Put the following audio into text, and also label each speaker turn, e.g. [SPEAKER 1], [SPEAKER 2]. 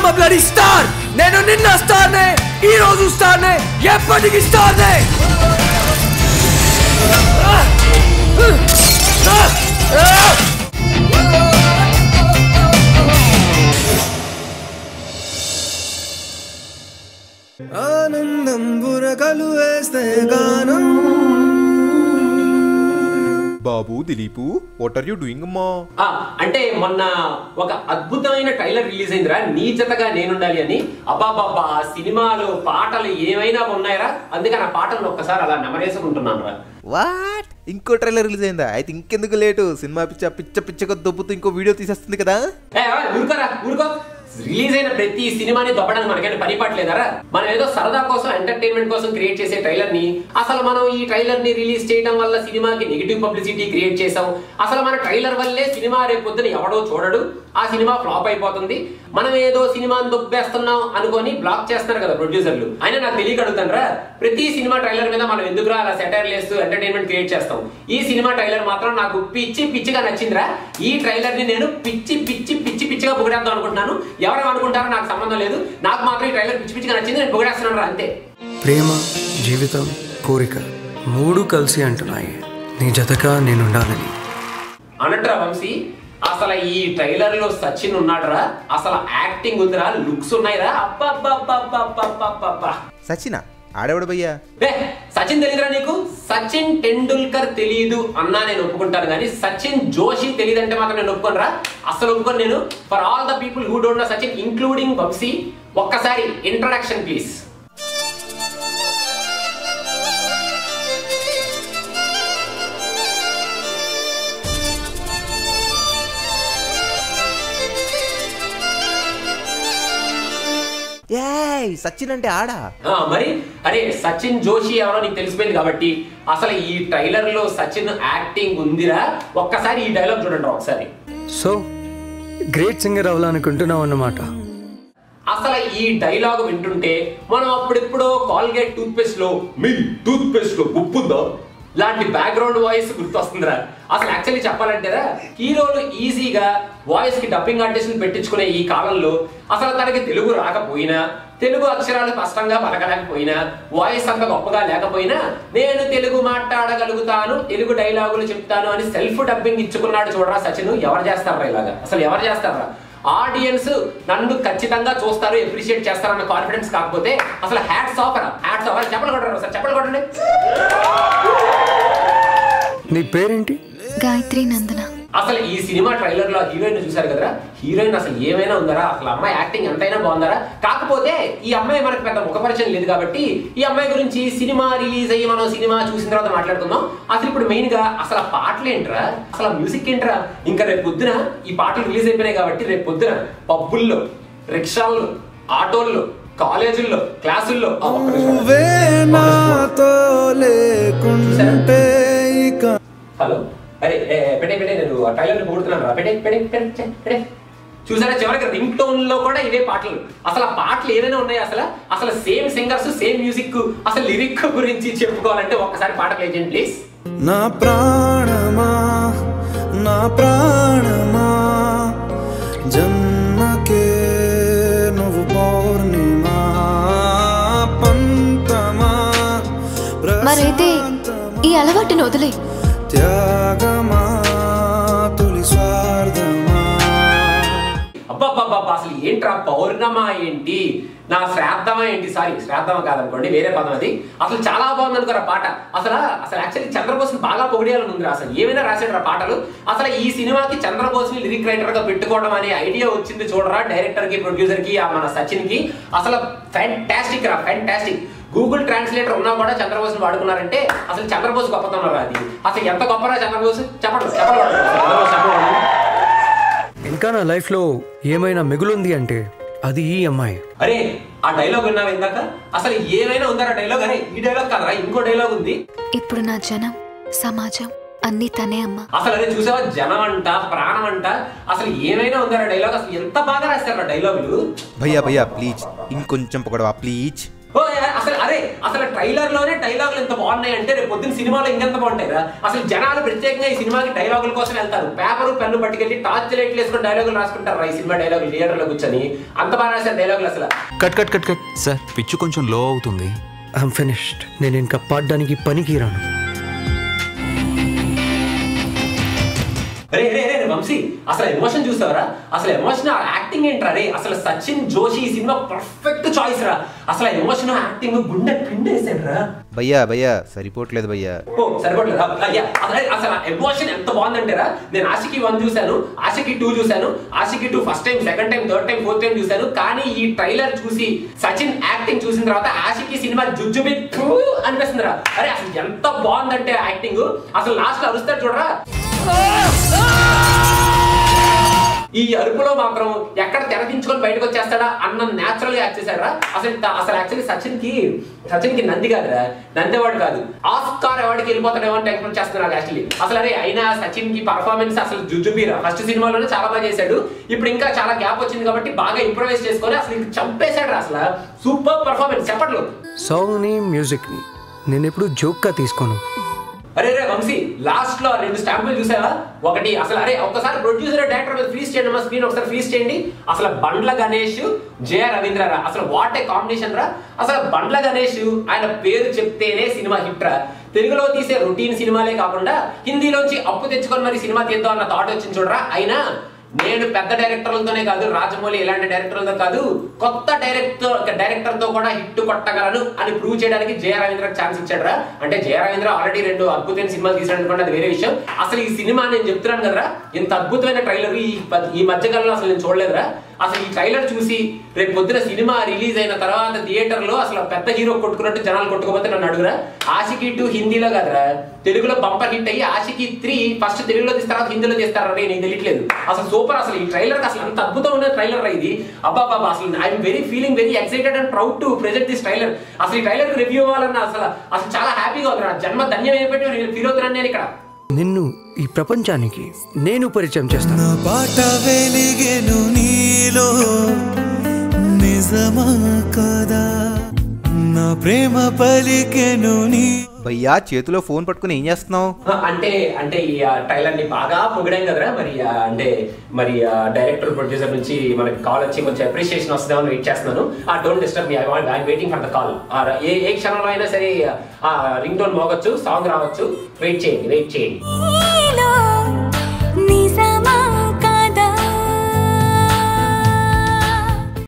[SPEAKER 1] I'm a bloody star. నేను నిన్న star నే, ఈ రోజు స్టార్ నే, ఎప్పటికీ స్టార్ నే.
[SPEAKER 2] ఆనందం బురకలు వేస్తే గానం.
[SPEAKER 3] బాబు Dilip, what are you doing అమ్మా?
[SPEAKER 4] అంటే మొన్న ఒక అద్భుతమైన ట్రైలర్ రిలీజ్ అయిందిరా, నీ జతగా నేనుండాలి అని. అబ్బాబాబా, సినిమాలు పాటలు ఏమైనా ఉన్నాయరా, అందుకని ఆ పాటలను ఒక్కసారి అలా నెమరేసుకుంటున్నాను రా.
[SPEAKER 3] వాట్, ఇంకో ట్రైలర్ రిలీజ్ అయిందా? అయితే ఇంకెందుకు లేటు, సినిమా పిచ్చగా దొబ్బుతూ ఇంకో వీడియో తీసేస్తుంది కదా.
[SPEAKER 4] ఊరుకో. రిలీజ్ అయిన ప్రతి సినిమాని దొబ్బడానికి మనకైనా పని పట్టలేదరా? మనం ఏదో సరదా కోసం, ఎంటర్టైన్మెంట్ కోసం క్రియేట్ చేసే ట్రైలర్ ని అసలు మనం ఈ ట్రైలర్ ని రిలీజ్ చేయడం వల్ల సినిమాకి నెగిటివ్ పబ్లిసిటీ క్రియేట్ చేసాం. అసలు మన ట్రైలర్ వల్లే సినిమా రేపు పొద్దున ఎవడో చూడడు, ఆ సినిమా ఫ్లాప్ అయిపోతుంది. మనం ఏదో సినిమాని దొబ్బేస్తున్నాం అనుకొని బ్లాక్ చేస్తున్నారు కదా ప్రొడ్యూసర్లు. అయినా నాకు తెలియక అడుగుతానరా, ప్రతి సినిమా ట్రైలర్ మీద మనం ఎందుకురా అలా సెటైర్ లేస్తూ ఎంటర్టైన్మెంట్ క్రియేట్ చేస్తాం? ఈ సినిమా ట్రైలర్ మాత్రం నాకు పిచ్చిగా నచ్చిందిరా. ఈ ట్రైలర్ ని నేను పిచ్చిగా పొగిడేద్దాం అనుకుంటున్నాను. ఎవరు అనుకుంటారో నాకు సంబంధం లేదు, నాకు మాత్రం ఈ ట్రైలర్ పిచ్చిగా నచ్చింది, నేను పొగిడేస్తున్నాను రా, అంతే.
[SPEAKER 2] ప్రేమ, జీవితం, కోరిక మూడు కలిసి అంటున్నాయి నీ జతగా నేనుండాలని
[SPEAKER 4] అన్నట్రా వంశీ. అసలు ఈ ట్రైలర్ లో సచిన్ ఉన్నాడురా, అసలు యాక్టింగ్ ఉందిరా, లుక్స్ ఉన్నాయిరా. అబ్బా
[SPEAKER 3] సచినా? ఆడేవాడు భయ్యా.
[SPEAKER 4] సచిన్ తెలియదురా నీకు? సచిన్ టెండూల్కర్ తెలియదు అన్నా నేను ఒప్పుకుంటాను, కానీ సచిన్ జోషి తెలియదంటే మాత్రం నేను ఒప్పుకోనరా, అసలు ఒప్పుకోను నేను. For all the people who don't know Sachin, including Vamshi, ఒక్కసారి ఇంట్రడక్షన్ ప్లీజ్.
[SPEAKER 3] సచిన్ అంటే ఆడా?
[SPEAKER 4] మరి అరే, సచిన్ జోషి ఎవరో నీకు తెలిసిపోయింది కాబట్టి అసలు ఈ ట్రైలర్ లో సచిన్ యాక్టింగ్ ఉందిరా. ఒక్కసారి ఈ డైలాగ్ చూడండి ఒకసారి.
[SPEAKER 2] సో గ్రేట్ సింగర్ అవ్వాలనుకుంటున్నావు అన్నమాట.
[SPEAKER 4] అసలు ఈ డైలాగ్ వింటుంటే మనం అప్పుడెప్పుడో కాల్గేట్ టూత్ పేస్ట్ లో మీ టూత్ పేస్ట్ లో ఉప్పుందో లాంటి బ్యాక్గ్రౌండ్ వాయిస్ గుర్తొస్తుందిరా. అసలు యాక్చువల్లీ చెప్పాలంటేరా, హీరోలు ఈజీగా వాయిస్ కి డబ్బింగ్ ఆర్టిస్ట్ పెట్టించుకునే ఈ కాలంలో అసలు తనకి తెలుగు రాకపోయినా, తెలుగు అక్షరాలు స్పష్టంగా పలకలేకపోయినా, వాయిస్ అంత గొప్పగా లేకపోయినా, నేను తెలుగు మాట్లాడగలుగుతాను, తెలుగు డైలాగులు చెప్తాను అని సెల్ఫ్ డబ్బింగ్ ఇచ్చుకున్నాడు చూడరా సచిన్. ఎవరు చేస్తారా ఇలాగా? అసలు ఎవరు చేస్తారా? ఆడియన్స్ నన్ను ఖచ్చితంగా చూస్తారు, అప్రిషియేట్ చేస్తారన్న కాన్ఫిడెన్స్ కాకపోతే అసలు హ్యాట్స్ ఆఫ్ చెప్పలు కొట్టరు సార్, చెప్పలు కొట్టండి.
[SPEAKER 2] నీ పేరేంటి?
[SPEAKER 5] గాయత్రి నందన.
[SPEAKER 4] అసలు ఈ సినిమా ట్రైలర్ లో హీరోయిన్ చూసారు కదరా, హీరోయిన్ అసలు ఏమైనా ఉందరా? అసలు అమ్మాయి యాక్టింగ్ ఎంతైనా బాగుందరా. కాకపోతే ఈ అమ్మాయి మనకు పెద్ద ముఖపరిచయం లేదు కాబట్టి ఈ అమ్మాయి గురించి సినిమా రిలీజ్ అయ్యి మనం సినిమా చూసిన తర్వాత మాట్లాడుకుందాం. అసలు ఇప్పుడు మెయిన్ గా అసలు ఆ పాటలు ఏంట్రా, అసలు మ్యూజిక్ ఏంట్రా? ఇంకా రేపు పొద్దున ఈ పాటలు రిలీజ్ అయిపోయినాయి కాబట్టి రేపు పొద్దున పబ్బుల్లో, రిక్షాల్లో, ఆటోల్లో, కాలేజీల్లో, క్లాసుల్లో హలో అరే పెట్టే నేను ట్రైలర్ ని పొగుడుతున్నాను రా. పెట్టే చూసారా, చివరికి రింగ్ టోన్ లో కూడా ఇవే పాటలు. అసలు ఆ పాటలు ఏమైనా ఉన్నాయి? అసలు సేమ్ సింగర్స్, సేమ్ మ్యూజిక్. అసలు లిరిక్ గురించి చెప్పుకోవాలంటే ఒక్కసారి పాట ప్లే చేయండి ప్లీజ్.
[SPEAKER 2] నా ప్రాణమా, నా ప్రాణమా, జన్మకే నువ్వు పౌర్ణిమా, పంతమా,
[SPEAKER 5] మరైతే ఈ అలవాటును వదిలే.
[SPEAKER 2] త్యాగమా, తొలి స్వార్థమా.
[SPEAKER 4] అబ్బా అసలు ఏంట్రా పౌర్ణమా ఏంటి, నా శ్రాద్ధమా ఏంటి? సారీ, శ్రాద్ధమా కాదనుకోండి, వేరే పదం అది. అసలు చాలా బాగుంది అనుకోరా పాట. అసలు యాక్చువల్లీ చంద్రబోస్ని బాగా పొగిడేయాలని ఉంది. అసలు ఏమైనా రాశాడు పాటలు. అసలు ఈ సినిమాకి చంద్రబోస్ని లిరిక్ రైటర్ గా పెట్టుకోవడం అనే ఐడియా వచ్చింది చూడరా డైరెక్టర్ కి, ప్రొడ్యూసర్ కి, మన సచిన్ కి. అసలు ఫ్యాంటాస్టిక్ రా, ఫ్యాంటాస్టిక్. గూగుల్ ట్రాన్స్లేటర్ ఉన్నా కూడా చంద్రబోస్ని వాడుకున్నారంటే అసలు చంద్రబోస్ గొప్పతనం రా అది. అసలు ఎంత గొప్పరా చంద్రబోస్, చెప్పండి.
[SPEAKER 2] ఇంకా నా లైఫ్ లో ఏమైనా మిగులుంది అంటే అది ఈ అమ్మాయి.
[SPEAKER 4] అరే ఆ డైలాగ్ విన్నావా ఇందాక? అసలు ఏమైనా ఉందా డైలాగ్? అరే ఈ డైలాగ్ కాదరా, ఇంకో డైలాగ్ ఉంది.
[SPEAKER 5] ఇప్పుడు నా జనం, సమాజం అన్ని తనే అమ్మ.
[SPEAKER 4] అసలు అదే చూసావా, జనం అంట, ప్రాణం అంట, అసలు ఏమైనా ఉందా డైలాగ్? అసలు ఎంత బాగా రాస్తారు డైలాగులు.
[SPEAKER 3] భయ్యా ప్లీజ్ ఇంకొంచెం పొగడవా ప్లీజ్.
[SPEAKER 4] అసలు ట్రైలర్ లోనే డైలాగులు ఎంత బాగున్నాయి అంటే రేపు పొద్దున్న సినిమాలో ఇంకెంత బాగుంటాయి. అసలు జనాలు ప్రత్యేకంగా ఈ సినిమాకి డైలాగుల కోసం వెళ్తారు. పేపరు పెన్ను పట్టుకెళ్ళి టార్చ్ లైట్లు వేసుకుని డైలాగులు రాసుకుంటారు. ఈ సినిమా డైలాగులు థియేటర్ లో కూర్చొని అంత బాగా రాశారు డైలాగులు. అసలు
[SPEAKER 6] cut cut cut cut sir, pitch కొంచెం లో అవుతుంది.
[SPEAKER 2] I'm finished. నేను ఇంకా పాడడానికి పనికి రాను.
[SPEAKER 4] రే రే రే వంశీ, అసలు ఎమోషన్ చూసావరా? అసలు ఎమోషన్ యాక్టింగ్ ఏంట్రా రే? అసలు సచిన్ జోషి ఈ సినిమా పర్ఫెక్ట్ చాయిస్ రా. అసలు ఎమోషన్ యాక్టింగ్ గుండె పిండేసాడు రా.
[SPEAKER 3] భయ్యా సరిపోవట్లేదు భయ్యా.
[SPEAKER 4] ఓ సరిపోవట్లేదు. అసలు ఎమోషన్ ఎంత బాగుందంటేరా, నేను ఆషికి 1 చూశాను, ఆషికి 2 చూశాను, Aashiqui 2 first time, second time, third time, fourth time చూశాను. కానీ ఈ ట్రైలర్ చూసి సచిన్ యాక్టింగ్ చూసిన తర్వాత ఆషికి సినిమా జుజుబి అనిపిస్తుంది రా. అరే అసలు ఎంత బాగుందంటే యాక్టింగ్. అసలు లాస్ట్ అరుస్తాడు చూడరా. ఈ అరుపులో మాత్రం ఎక్కడ తెరదించుకొని బయటకు వచ్చేస్తాడా అన్న న్యాచురల్ గా యాక్ట్ చేశారా. అసలు యాక్చువల్లీ సచిన్ కి నంది కాదురా, నందేవాడు కాదు, ఆస్కార్ అవార్డుకి వెళ్ళిపోతాడేమో అని ఎక్స్పెక్ట్ చేస్తున్నాడు యాక్చువల్లీ. అసలు అరే అయినా సచిన్ కి పర్ఫార్మెన్స్ అసలు జుజుబీరా. ఫస్ట్ సినిమాలోనే చాలా బాగా చేశాడు. ఇప్పుడు ఇంకా చాలా గ్యాప్ వచ్చింది కాబట్టి బాగా ఇంప్రూవైజ్ చేసుకొని అసలు చంపేశాడు. అసలు సూపర్ పర్ఫార్మెన్స్. చెప్పట్లు
[SPEAKER 2] సాంగ్ ని మ్యూజిక్ ని నేను ఎప్పుడు జోక్ గా తీసుకోను.
[SPEAKER 4] అరే రే వంశీ, లాస్ట్ లో 2 స్టాంపులు చూసావా? ఒకటి అసలు అరే ఒక్కసారి ప్రొడ్యూసర్ డైరెక్టర్ మీద ఫ్రీజ్ చేయండి, స్క్రీన్ ఒకసారి ఫ్రీజ్ చేయండి. అసలు బండ్ల గణేష్, జయ రవీంద్ర రా. అసలు వాట్ ఏ కాంబినేషన్ రా. అసలు బండ్ల గణేష్ ఆయన పేరు చెప్తేనే సినిమా హిట్ రా. తెలుగులో తీసే రొటీన్ సినిమాలే కాకుండా హిందీలోంచి అప్పు తెచ్చుకొని మరి సినిమా తీద్దాం అన్న థాట్ వచ్చింది చూడరా. అయినా నేను పెద్ద డైరెక్టర్లతోనే కాదు, రాజమౌళి ఇలాంటి డైరెక్టర్లతో కాదు, కొత్త డైరెక్టర్ తో కూడా హిట్ కొట్టగలను అని ప్రూవ్ చేయడానికి జయ రవీంద్రకు ఛాన్స్ ఇచ్చాడు రా. అంటే జయ రవీంద్ర ఆల్రెడీ 2 అద్భుతమైన సినిమాలు తీసాడు అనుకోండి, అది వేరే విషయం. అసలు ఈ సినిమా నేను చెప్తున్నాను కదరా, ఇంత అద్భుతమైన ట్రైలర్ ఈ మధ్యకాలంలో అసలు నేను చూడలేదురా. అసలు ఈ ట్రైలర్ చూసి రేపు పొద్దున సినిమా రిలీజ్ అయిన తర్వాత థియేటర్ లో అసలు పెద్ద హీరో కొట్టుకున్నట్టు జనాలు కొట్టుకోపోతే నన్ను అడుగురా. ఆషికి 2 హిందీలో కాదురా, తెలుగులో బంపర్ హిట్ అయ్యి ఆషికి 3 ఫస్ట్ తెలుగులో తీస్తారు, హిందీలో తీస్తారా నీకు తెలియట్లేదు. అసలు సూపర్. అసలు ఈ ట్రైలర్ అసలు అంత అద్భుతమైన ట్రైలర్ ఇది. అబ్బా అసలు I'm feeling very excited and proud to present this trailer. అసలు ఈ ట్రైలర్ రివ్యూ అవ్వాలన్నా అసలు చాలా హ్యాపీగా ఉంది. నా జన్మ ధన్యం అయిపోయి ఫీల్ అవుతున్నాను నేను ఇక్కడ.
[SPEAKER 2] నిన్ను ఈ ప్రపంచానికి నేను పరిచయం చేస్తాను.
[SPEAKER 1] పాట వెలిగెను నీలో నిజమా కదా, నా ప్రేమ పలికెను నీ.
[SPEAKER 3] భయ్యా చేతిలో ఫోన్ పట్టుకుని ఏం చేస్తున్నావు?
[SPEAKER 4] అంటే ఈ ట్రైలర్ ని బాగా పొగిడాం కదరా. మరి డైరెక్టర్ ప్రొడ్యూసర్ నుంచి మనకి కాల్ వచ్చి కొంచెం అప్రిషియేషన్ వస్తుందేమని వెయిట్ చేస్తున్నాను. Don't disturb me, I waiting for the call. ఏ క్షణంలో అయినా సరే రింగ్ టోన్ మోగొచ్చు, సాంగ్ రావచ్చు. వెయిట్ చేయండి.
[SPEAKER 7] నిజమా